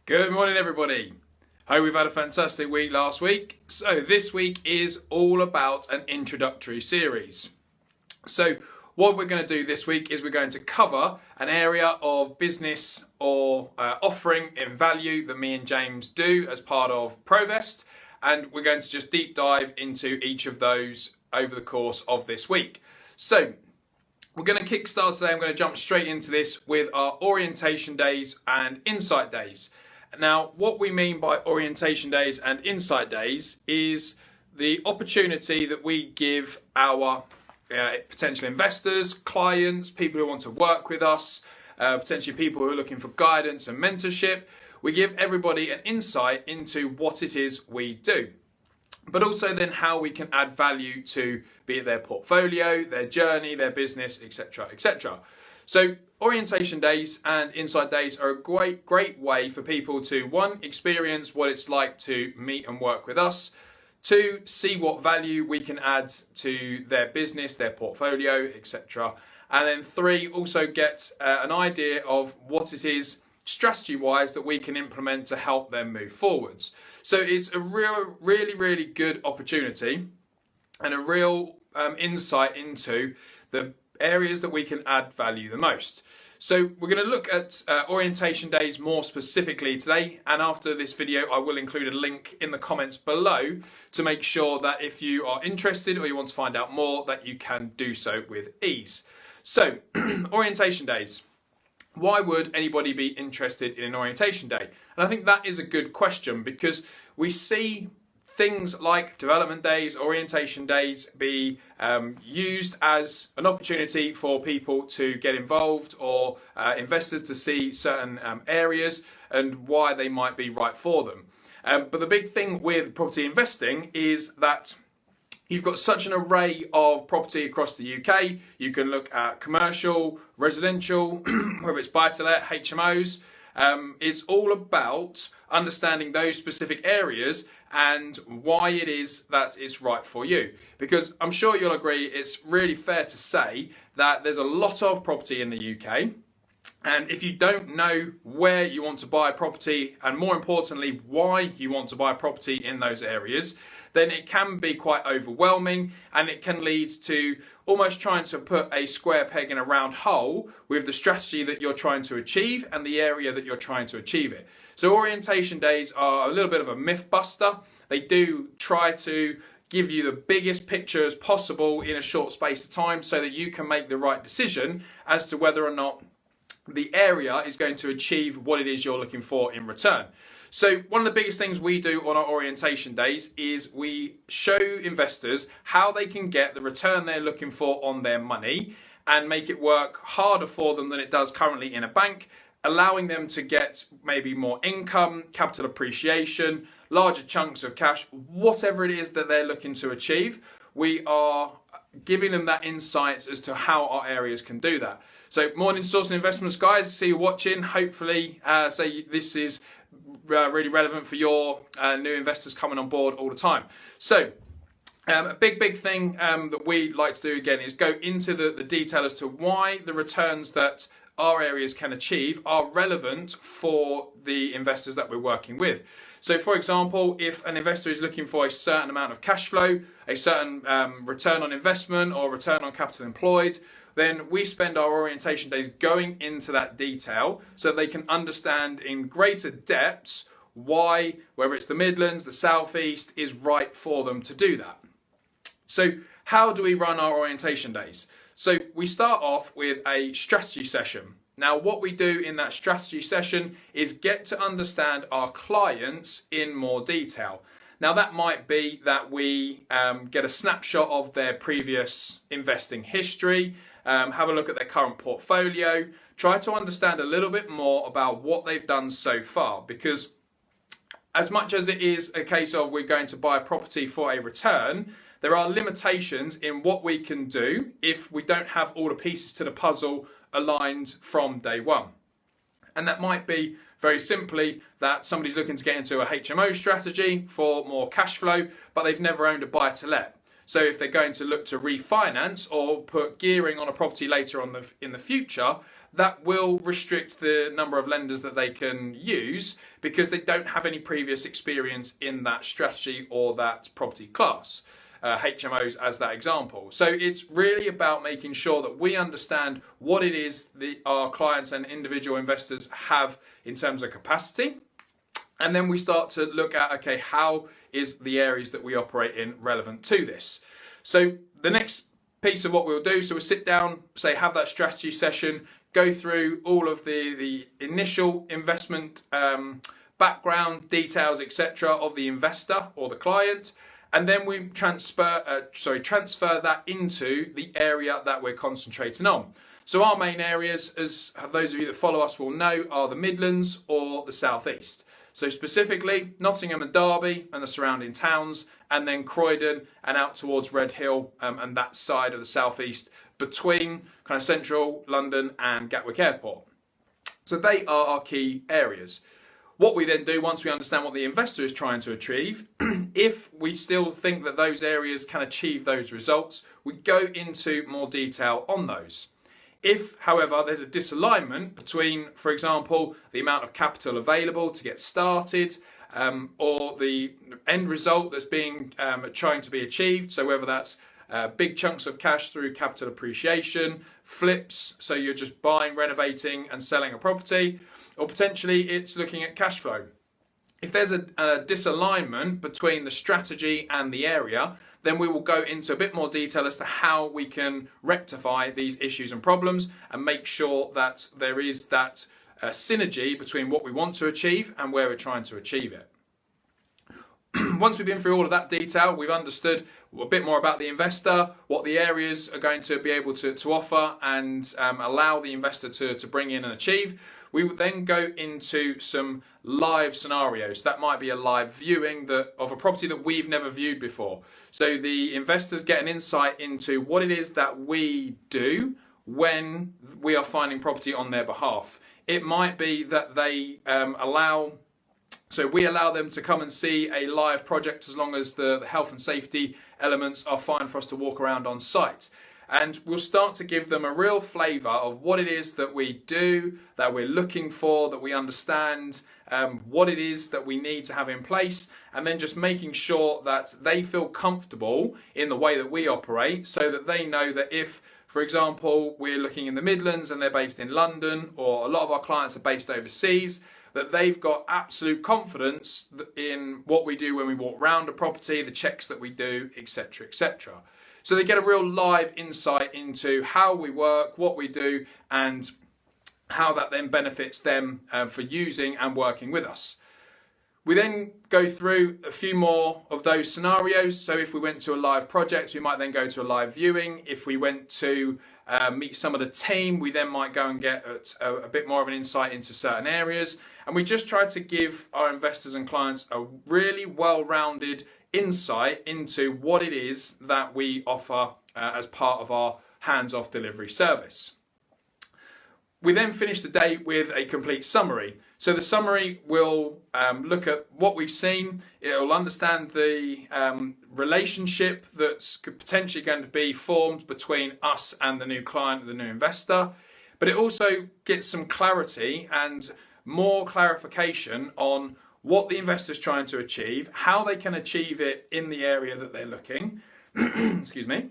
Good morning, everybody. Hope we've had a fantastic week last week. So this week is all about an introductory series. So what we're going to do this week is we're going to cover an area of business or offering in value that me and James do as part of ProVest, and we're going to just deep dive into each of those over the course of this week. So we're going to kickstart today. I'm going to jump straight into this with our orientation days and insight days. Now, what we mean by orientation days and insight days is the opportunity that we give our potential investors, clients, people who want to work with us, potentially people who are looking for guidance and mentorship. We give everybody an insight into what it is we do, but also then how we can add value to be it their portfolio, their journey, their business, etc., etc. So orientation days and insight days are a great way for people to, one, experience what it's like to meet and work with us, two, see what value we can add to their business, their portfolio, etc. And then three, also get an idea of what it is strategy-wise that we can implement to help them move forwards. So it's a really good opportunity and a real insight into the areas that we can add value the most. So we're going to look at orientation days more specifically today, and after this video I will include a link in the comments below to make sure that if you are interested or you want to find out more that you can do so with ease. So orientation days. Why would anybody be interested in an orientation day? And I think that is a good question, because we see things like development days, orientation days be used as an opportunity for people to get involved or investors to see certain areas and why they might be right for them. But the big thing with property investing is that you've got such an array of property across the UK. You can look at commercial, residential, whether it's buy-to-let, HMOs. It's all about understanding those specific areas and why it is that it's right for you. Because I'm sure you'll agree, it's really fair to say that there's a lot of property in the UK. And if you don't know where you want to buy property, and more importantly, why you want to buy property in those areas, then it can be quite overwhelming, and it can lead to almost trying to put a square peg in a round hole with the strategy that you're trying to achieve and the area that you're trying to achieve it. So orientation days are a little bit of a myth buster. They do try to give you the biggest picture as possible in a short space of time so that you can make the right decision as to whether or not the area is going to achieve what it is you're looking for in return. So one of the biggest things we do on our orientation days is we show investors how they can get the return they're looking for on their money and make it work harder for them than it does currently in a bank, allowing them to get maybe more income, capital appreciation, larger chunks of cash, whatever it is that they're looking to achieve. We are giving them that insights as to how our areas can do that. So morning Source and Investments guys, see you watching. Hopefully this is really relevant for your new investors coming on board all the time. So a big thing that we like to do again is go into the detail as to why the returns that our areas can achieve are relevant for the investors that we're working with. So for example, if an investor is looking for a certain amount of cash flow, a certain return on investment or return on capital employed, then we spend our orientation days going into that detail so they can understand in greater depths why, whether it's the Midlands, the South East, is right for them to do that. So how do we run our orientation days? So we start off with a strategy session. Now what we do in that strategy session is get to understand our clients in more detail. Now that might be that we get a snapshot of their previous investing history, have a look at their current portfolio, try to understand a little bit more about what they've done so far, because as much as it is a case of we're going to buy a property for a return, there are limitations in what we can do if we don't have all the pieces to the puzzle aligned from day one. And that might be very simply that somebody's looking to get into a HMO strategy for more cash flow, but they've never owned a buy-to-let. So if they're going to look to refinance or put gearing on a property later on in the future, that will restrict the number of lenders that they can use because they don't have any previous experience in that strategy or that property class. HMOs as that example. So it's really about making sure that we understand what it is that our clients and individual investors have in terms of capacity. And then we start to look at, okay, how is the areas that we operate in relevant to this? So the next piece of what we'll do, so we'll sit down, say, have that strategy session, go through all of the initial investment background, details, etc. of the investor or the client. And then we transfer that into the area that we're concentrating on. So our main areas, as those of you that follow us will know, are the Midlands or the South East. So specifically Nottingham and Derby and the surrounding towns, and then Croydon and out towards Red Hill and that side of the South East between kind of central London and Gatwick Airport. So they are our key areas. What we then do, once we understand what the investor is trying to achieve, if we still think that those areas can achieve those results, we go into more detail on those. If, however, there's a disalignment between, for example, the amount of capital available to get started or the end result that's being trying to be achieved, so whether that's big chunks of cash through capital appreciation, flips, so you're just buying, renovating and selling a property, or potentially it's looking at cash flow. If there's a disalignment between the strategy and the area, then we will go into a bit more detail as to how we can rectify these issues and problems and make sure that there is that synergy between what we want to achieve and where we're trying to achieve it. Once we've been through all of that detail, we've understood a bit more about the investor, what the areas are going to be able to offer and allow the investor to bring in and achieve. We would then go into some live scenarios. That might be a live viewing of a property that we've never viewed before. So the investors get an insight into what it is that we do when we are finding property on their behalf. It might be that they we allow them to come and see a live project as long as the health and safety elements are fine for us to walk around on site. And we'll start to give them a real flavour of what it is that we do, that we're looking for, that we understand, what it is that we need to have in place, and then just making sure that they feel comfortable in the way that we operate so that they know that if, for example, we're looking in the Midlands and they're based in London, or a lot of our clients are based overseas, that they've got absolute confidence in what we do when we walk around a property, the checks that we do, etc., etc. So they get a real live insight into how we work, what we do, and how that then benefits them for using and working with us. We then go through a few more of those scenarios. So if we went to a live project, we might then go to a live viewing. If we went to meet some of the team, we then might go and get a bit more of an insight into certain areas. And we just try to give our investors and clients a really well-rounded insight into what it is that we offer as part of our hands-off delivery service. We then finish the day with a complete summary. So the summary will look at what we've seen. It will understand the relationship that's potentially going to be formed between us and the new client, the new investor. But it also gets some clarity and more clarification on what the investor's trying to achieve, how they can achieve it in the area that they're looking, excuse me.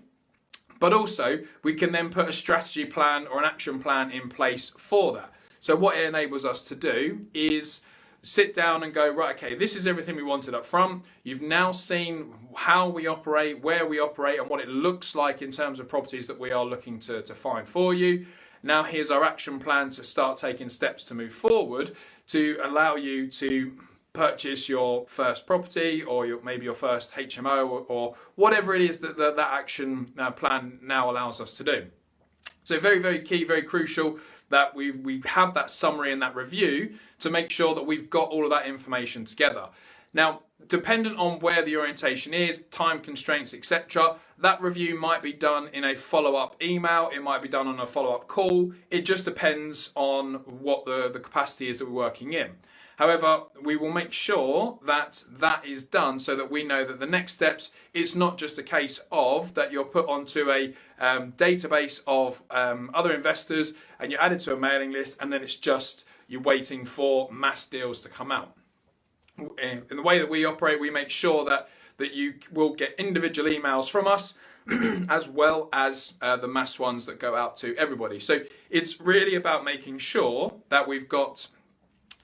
But also we can then put a strategy plan or an action plan in place for that. So what it enables us to do is sit down and go, right, okay, this is everything we wanted up front. You've now seen how we operate, where we operate, and what it looks like in terms of properties that we are looking to find for you. Now here's our action plan to start taking steps to move forward to allow you to purchase your first property or maybe your first HMO or whatever it is that that action plan now allows us to do. So very, very key, very crucial that we have that summary and that review to make sure that we've got all of that information together. Now, dependent on where the orientation is, time constraints, etc., that review might be done in a follow-up email, it might be done on a follow-up call. It just depends on what the capacity is that we're working in. However, we will make sure that that is done so that we know that the next steps, it's not just a case of that you're put onto a database of other investors and you're added to a mailing list, and then it's just you're waiting for mass deals to come out. In the way that we operate, we make sure that you will get individual emails from us as well as the mass ones that go out to everybody. So it's really about making sure that we've got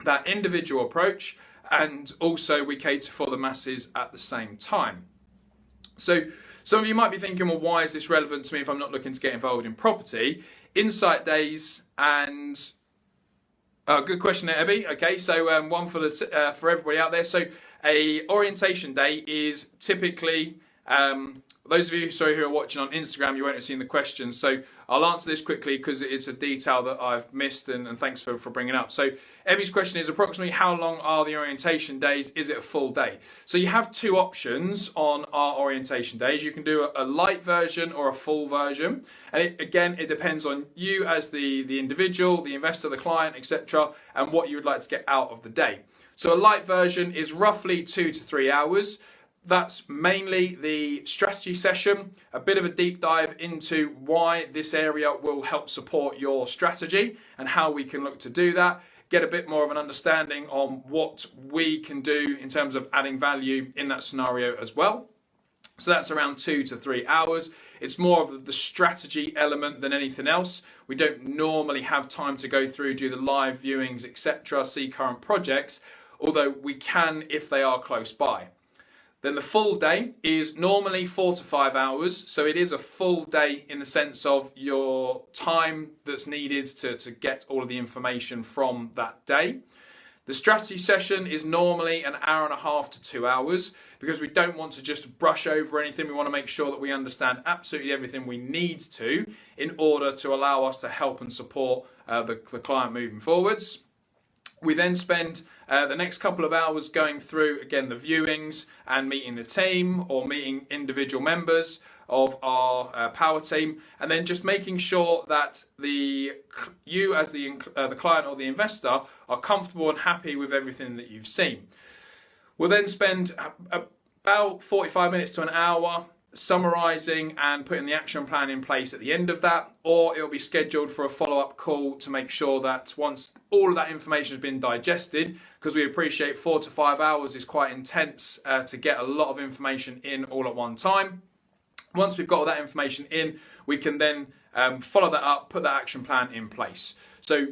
that individual approach, and also we cater for the masses at the same time. So some of you might be thinking, well, why is this relevant to me if I'm not looking to get involved in property? Insight days and good question there, Ebby. Okay, so one for everybody out there. So a orientation day is typically those of you who are watching on Instagram, you won't have seen the question, so I'll answer this quickly because it's a detail that I've missed, and thanks for bringing it up. So Ebby's question is approximately how long are the orientation days? Is it a full day? So you have two options on our orientation days. You can do a light version or a full version, and it depends on you as the individual, the investor, the client, etc., and what you would like to get out of the day. So a light version is roughly 2 to 3 hours. That's mainly the strategy session, a bit of a deep dive into why this area will help support your strategy and how we can look to do that, get a bit more of an understanding on what we can do in terms of adding value in that scenario as well. So that's around 2 to 3 hours. It's more of the strategy element than anything else. We don't normally have time to go through, do the live viewings, etc., see current projects, although we can if they are close by. Then the full day is normally 4 to 5 hours. So it is a full day in the sense of your time that's needed to get all of the information from that day. The strategy session is normally an hour and a half to 2 hours because we don't want to just brush over anything. We want to make sure that we understand absolutely everything we need to in order to allow us to help and support the client moving forwards. We then spend the next couple of hours going through, again, the viewings and meeting the team or meeting individual members of our power team, and then just making sure that you as the client or the investor are comfortable and happy with everything that you've seen. We'll then spend about 45 minutes to an hour summarising and putting the action plan in place at the end of that, or it'll be scheduled for a follow-up call to make sure that once all of that information has been digested, because we appreciate 4 to 5 hours is quite intense to get a lot of information in all at one time. Once we've got all that information in, we can then follow that up, put that action plan in place. So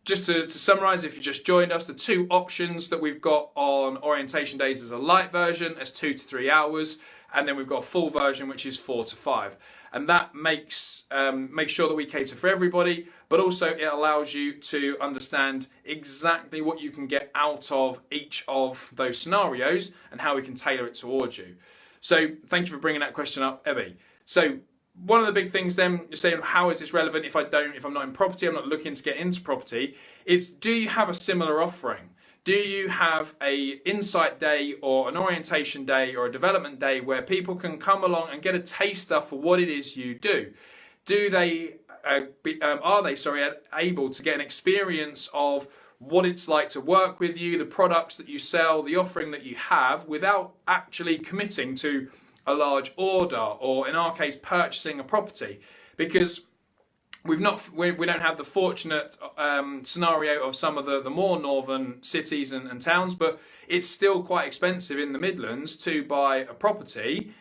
just to summarise, if you just joined us, the two options that we've got on orientation days is a light version, as 2 to 3 hours, and then we've got a full version, which is 4 to 5. And that makes sure that we cater for everybody, but also it allows you to understand exactly what you can get out of each of those scenarios and how we can tailor it towards you. So thank you for bringing that question up, Ebby. So one of the big things then, you're saying, how is this relevant if I'm not in property, I'm not looking to get into property, it's do you have a similar offering? Do you have a insight day or an orientation day or a development day where people can come along and get a taster for what it is you do? Are they able to get an experience of what it's like to work with you, the products that you sell, the offering that you have, without actually committing to a large order, or in our case, purchasing a property? Because we don't have the fortunate scenario of some of the more northern cities and towns, but it's still quite expensive in the Midlands to buy a property.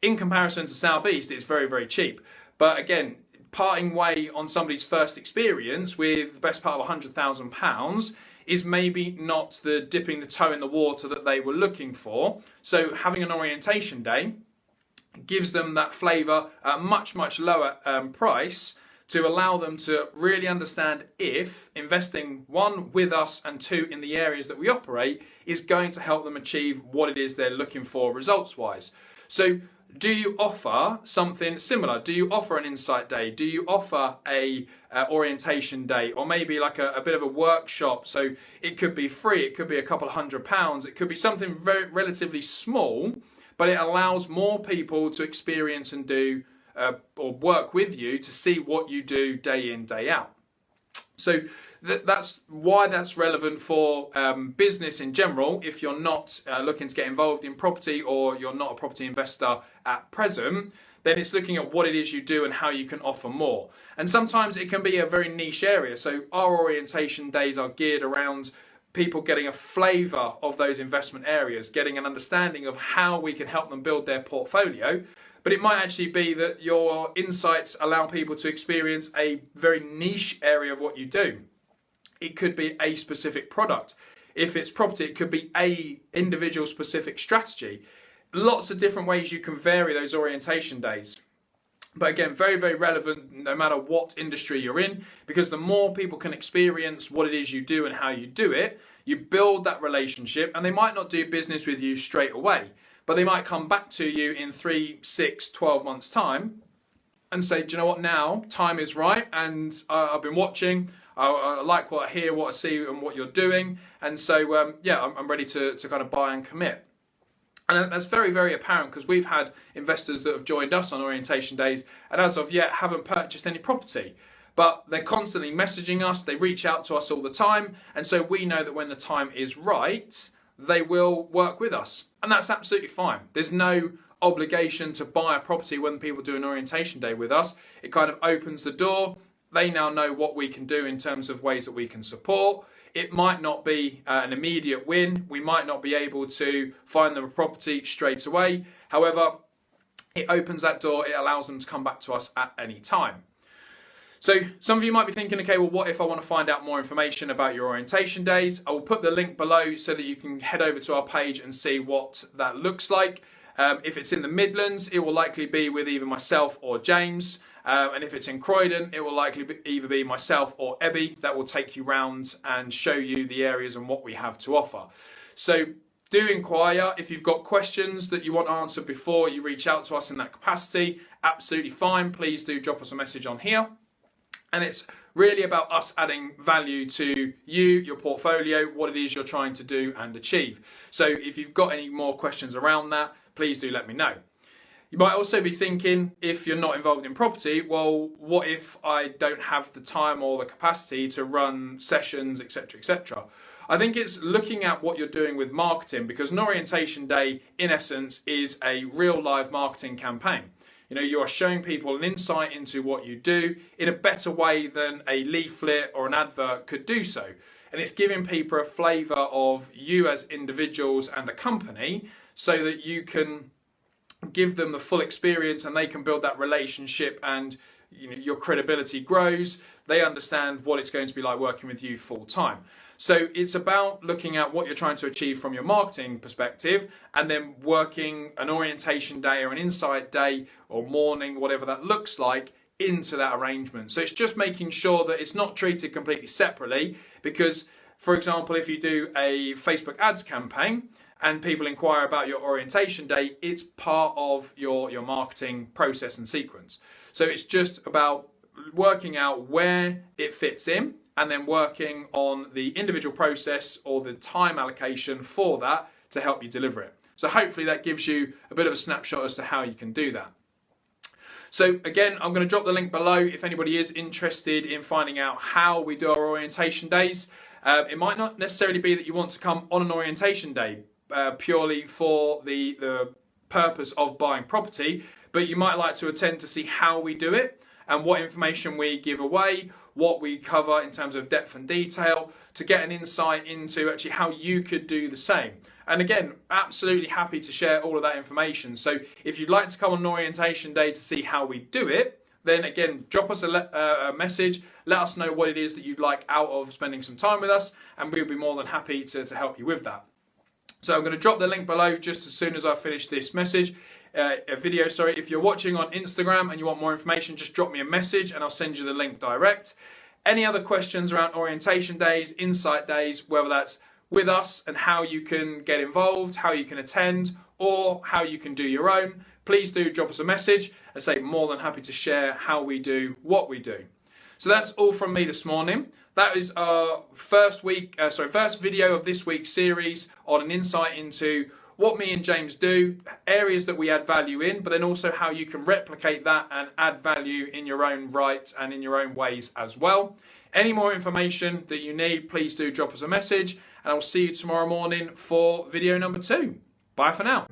In comparison to South East, it's very, very cheap. But again, parting way on somebody's first experience with the best part of £100,000 is maybe not the dipping the toe in the water that they were looking for. So having an orientation day gives them that flavour at a much, much lower price, to allow them to really understand if investing, one, with us, and two, in the areas that we operate, is going to help them achieve what it is they're looking for results-wise. So do you offer something similar? Do you offer an insight day? Do you offer a orientation day, or maybe like a bit of a workshop? So it could be free, it could be a couple of £100, it could be something very relatively small, but it allows more people to experience and do or work with you to see what you do day in, day out. So that's why that's relevant for business in general. If you're not looking to get involved in property, or you're not a property investor at present, then it's looking at what it is you do and how you can offer more. And sometimes it can be a very niche area. So our orientation days are geared around people getting a flavour of those investment areas, getting an understanding of how we can help them build their portfolio. But it might actually be that your insights allow people to experience a very niche area of what you do. It could be a specific product. If it's property, it could be a individual specific strategy. Lots of different ways you can vary those orientation days. But again, very, very relevant no matter what industry you're in, because the more people can experience what it is you do and how you do it, you build that relationship, and they might not do business with you straight away, but they might come back to you in 3, 6, 12 months time and say, do you know what, now time is right, and I've been watching, I like what I hear, what I see, and what you're doing, and so yeah, I'm ready to kind of buy and commit. And that's very, very apparent, because we've had investors that have joined us on orientation days and as of yet haven't purchased any property. But they're constantly messaging us, they reach out to us all the time, and so we know that when the time is right, they will work with us. And that's absolutely fine. There's no obligation to buy a property when people do an orientation day with us. It kind of opens the door. They now know what we can do in terms of ways that we can support. It might not be an immediate win. We might not be able to find them a property straight away. However, it opens that door. It allows them to come back to us at any time. So some of you might be thinking, okay, well, what if I want to find out more information about your orientation days? I will put the link below so that you can head over to our page and see what that looks like. If it's in the Midlands, it will likely be with either myself or James. And if it's in Croydon, it will likely either be myself or Ebby that will take you round and show you the areas and what we have to offer. So do inquire. If you've got questions that you want answered before you reach out to us in that capacity, absolutely fine. Please do drop us a message on here. And it's really about us adding value to you, your portfolio, what it is you're trying to do and achieve. So if you've got any more questions around that, please do let me know. You might also be thinking, if you're not involved in property, well, what if I don't have the time or the capacity to run sessions, etc., etc.? I think it's looking at what you're doing with marketing, because an orientation day, in essence, is a real live marketing campaign. You know, you are showing people an insight into what you do in a better way than a leaflet or an advert could do so. And it's giving people a flavour of you as individuals and a company, so that you can give them the full experience and they can build that relationship, and you know, your credibility grows. They understand what it's going to be like working with you full time. So it's about looking at what you're trying to achieve from your marketing perspective, and then working an orientation day or an insight day or morning, whatever that looks like, into that arrangement. So it's just making sure that it's not treated completely separately, because, for example, if you do a Facebook ads campaign and people inquire about your orientation day, it's part of your marketing process and sequence. So it's just about working out where it fits in, and then working on the individual process or the time allocation for that to help you deliver it. So hopefully that gives you a bit of a snapshot as to how you can do that. So again, I'm going to drop the link below if anybody is interested in finding out how we do our orientation days. It might not necessarily be that you want to come on an orientation day purely for the purpose of buying property, but you might like to attend to see how we do it and what information we give away, what we cover in terms of depth and detail, to get an insight into actually how you could do the same. And again, absolutely happy to share all of that information. So if you'd like to come on an orientation day to see how we do it, then again, drop us a message, let us know what it is that you'd like out of spending some time with us, and we'll be more than happy to help you with that. So I'm going to drop the link below just as soon as I finish this video. If you're watching on Instagram and you want more information, just drop me a message and I'll send you the link direct. Any other questions around orientation days, insight days, whether that's with us and how you can get involved, how you can attend, or how you can do your own, please do drop us a message. I say more than happy to share how we do what we do. So that's all from me this morning. That is our first video of this week's series on an insight into what me and James do, areas that we add value in, but then also how you can replicate that and add value in your own right and in your own ways as well. Any more information that you need, please do drop us a message, and I'll see you tomorrow morning for video number 2. Bye for now.